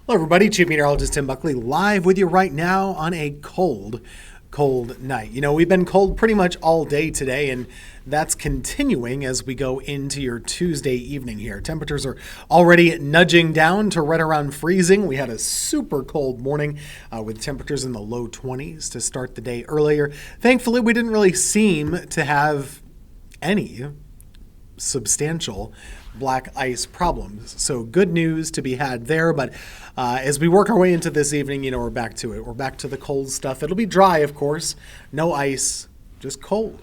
Hello, everybody. Chief Meteorologist Tim Buckley live with you right now on a cold night. You know, we've been cold pretty much all day today, and that's continuing as we go into your Tuesday evening here. Temperatures are already nudging down to right around freezing. We had a super cold morning with temperatures in the low 20s to start the day earlier. Thankfully, we didn't really seem to have any substantial black ice problems. So good news to be had there. But as we work our way into this evening, you know, we're back to it. We're back to the cold stuff. It'll be dry, of course. No ice, just cold.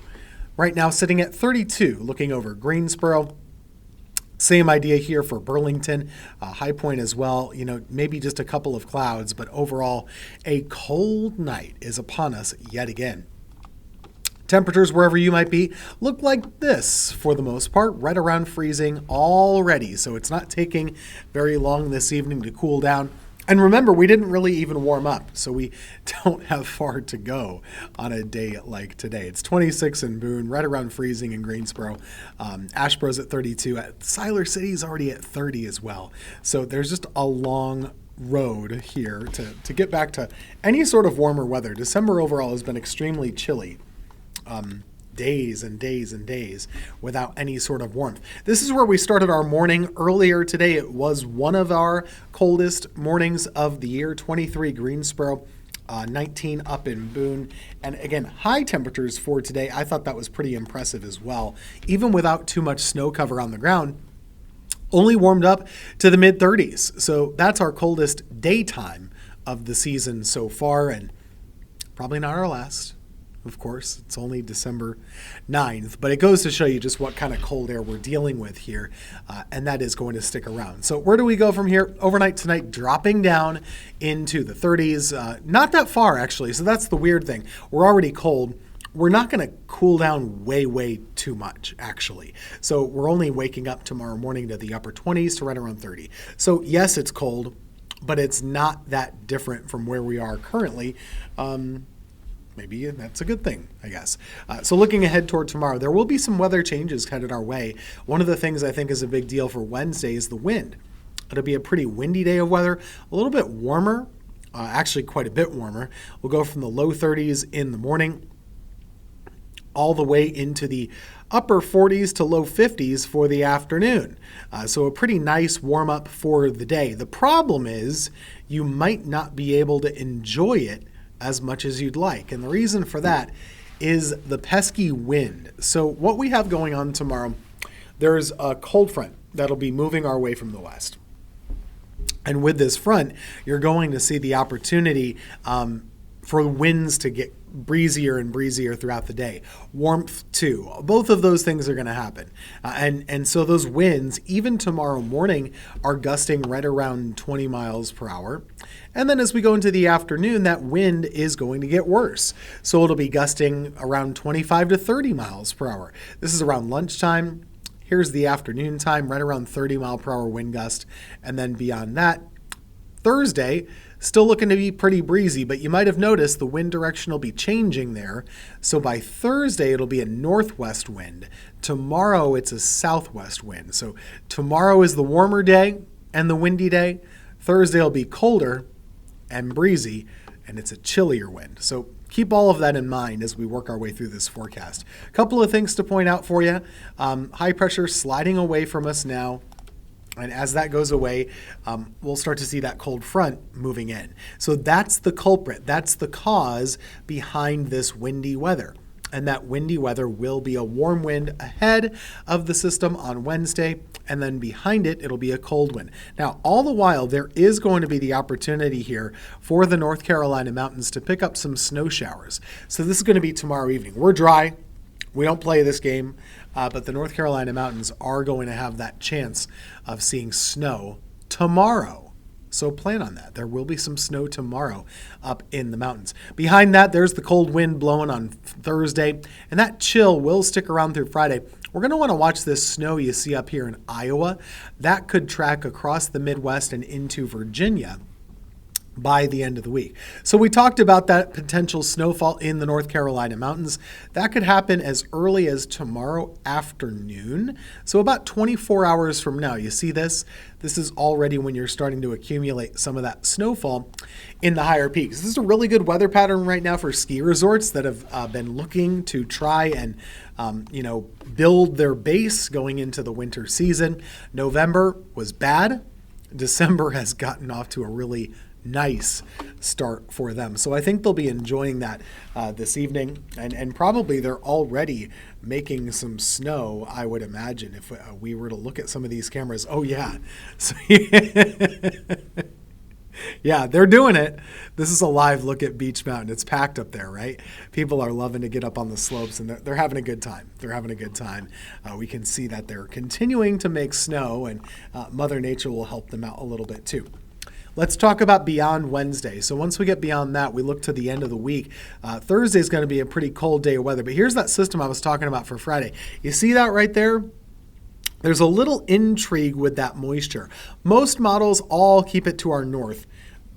Right now sitting at 32, looking over Greensboro. Same idea here for Burlington, High Point as well. You know, maybe just a couple of clouds, but overall, a cold night is upon us yet again. Temperatures wherever you might be look like this for the most part, right around freezing already. So it's not taking very long this evening to cool down. And remember, we didn't really even warm up, so we don't have far to go on a day like today. It's 26 in Boone, right around freezing in Greensboro. Asheboro's at 32. Siler City's already at 30 as well. So there's just a long road here to get back to any sort of warmer weather. December overall has been extremely chilly. Days and days and days without any sort of warmth. This is where we started our morning earlier today. It was one of our coldest mornings of the year, 23 Greensboro, 19 up in Boone. And again, high temperatures for today. I thought that was pretty impressive as well. Even without too much snow cover on the ground, only warmed up to the mid 30s. So that's our coldest daytime of the season so far, and probably not our last. Of course, it's only December 9th, but it goes to show you just what kind of cold air we're dealing with here, and that is going to stick around. So where do we go from here? Overnight tonight, dropping down into the 30s, not that far actually, so that's the weird thing. We're already cold. We're not going to cool down way too much, actually. So we're only waking up tomorrow morning to the upper 20s to right around 30. So yes, it's cold, but it's not that different from where we are currently. Maybe that's a good thing, I guess. So looking ahead toward tomorrow, there will be some weather changes headed our way. One of the things I think is a big deal for Wednesday is the wind. It'll be a pretty windy day of weather, a little bit warmer, actually quite a bit warmer. We'll go from the low 30s in the morning all the way into the upper 40s to low 50s for the afternoon. So a pretty nice warm up for the day. The problem is you might not be able to enjoy it as much as you'd like. And the reason for that is the pesky wind. So what we have going on tomorrow, there's a cold front that'll be moving our way from the west. And with this front, you're going to see the opportunity for winds to get breezier and breezier throughout the day. Warmth too. Both of those things are going to happen. And so those winds, even tomorrow morning, are gusting right around 20 miles per hour. And then as we go into the afternoon, that wind is going to get worse. So it'll be gusting around 25 to 30 miles per hour. This is around lunchtime. Here's the afternoon time, right around 30 mile per hour wind gust. And then beyond that, Thursday, still looking to be pretty breezy, but you might have noticed the wind direction will be changing there. So by Thursday, it'll be a northwest wind. Tomorrow, it's a southwest wind. So tomorrow is the warmer day and the windy day. Thursday will be colder and breezy, and it's a chillier wind. So keep all of that in mind as we work our way through this forecast. A couple of things to point out for you. High pressure sliding away from us now. And as that goes away, we'll start to see that cold front moving in. So that's the culprit. That's the cause behind this windy weather. And that windy weather will be a warm wind ahead of the system on Wednesday. And then behind it, it'll be a cold wind. Now, all the while, there is going to be the opportunity here for the North Carolina mountains to pick up some snow showers. So this is going to be tomorrow evening. We're dry. We don't play this game, but the North Carolina mountains are going to have that chance of seeing snow tomorrow. So plan on that. There will be some snow tomorrow up in the mountains. Behind that, there's the cold wind blowing on Thursday, and that chill will stick around through Friday. We're going to want to watch this snow you see up here in Iowa. That could track across the Midwest and into Virginia by the end of the week. So we talked about that potential snowfall in the North Carolina mountains. That could happen as early as tomorrow afternoon. So about 24 hours from now. You see this? This is already when you're starting to accumulate some of that snowfall in the higher peaks. This is a really good weather pattern right now for ski resorts that have been looking to try and build their base going into the winter season. November was bad. December has gotten off to a really nice start for them. So I think they'll be enjoying that this evening, and probably they're already making some snow, I would imagine, if we were to look at some of these cameras. Oh, yeah. So, yeah, they're doing it. This is a live look at Beech Mountain. It's packed up there, right? People are loving to get up on the slopes, and they're having a good time. They're having a good time. We can see that they're continuing to make snow, and Mother Nature will help them out a little bit too. Let's talk about beyond Wednesday. So once we get beyond that, we look to the end of the week. Thursday is going to be a pretty cold day of weather, but here's that system I was talking about for Friday. You see that right there? There's a little intrigue with that moisture. Most models all keep it to our north,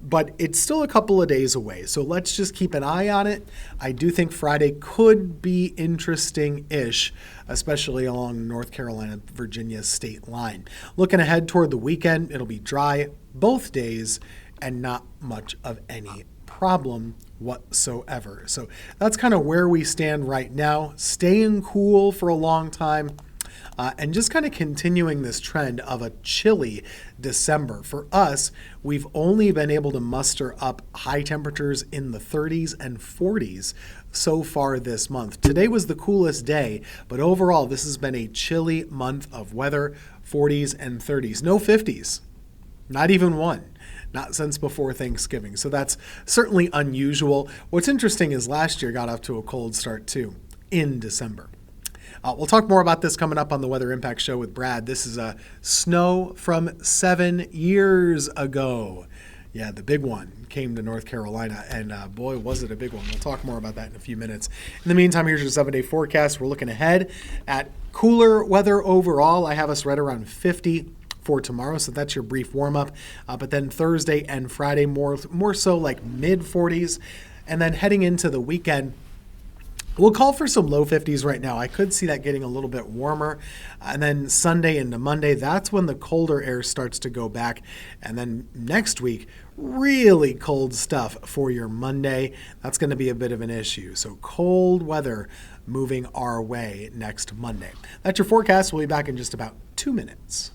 but it's still a couple of days away. So let's just keep an eye on it. I do think Friday could be interesting-ish, especially along North Carolina, Virginia state line. Looking ahead toward the weekend, it'll be dry both days and not much of any problem whatsoever. So that's kind of where we stand right now, staying cool for a long time. And just kind of continuing this trend of a chilly December. For us, we've only been able to muster up high temperatures in the 30s and 40s so far this month. Today was the coolest day, but overall, this has been a chilly month of weather, 40s and 30s. No 50s, not even one. Not since before Thanksgiving. So that's certainly unusual. What's interesting is last year got off to a cold start too in December. We'll talk more about this coming up on the Weather Impact Show with Brad. This is snow from 7 years ago. Yeah, the big one came to North Carolina, and boy, was it a big one. We'll talk more about that in a few minutes. In the meantime, here's your 7-day forecast. We're looking ahead at cooler weather overall. I have us right around 50 for tomorrow, so that's your brief warm-up. But then Thursday and Friday, more so like mid-40s. And then heading into the weekend, we'll call for some low 50s right now. I could see that getting a little bit warmer. And then Sunday into Monday, that's when the colder air starts to go back. And then next week, really cold stuff for your Monday. That's going to be a bit of an issue. So cold weather moving our way next Monday. That's your forecast. We'll be back in just about 2 minutes.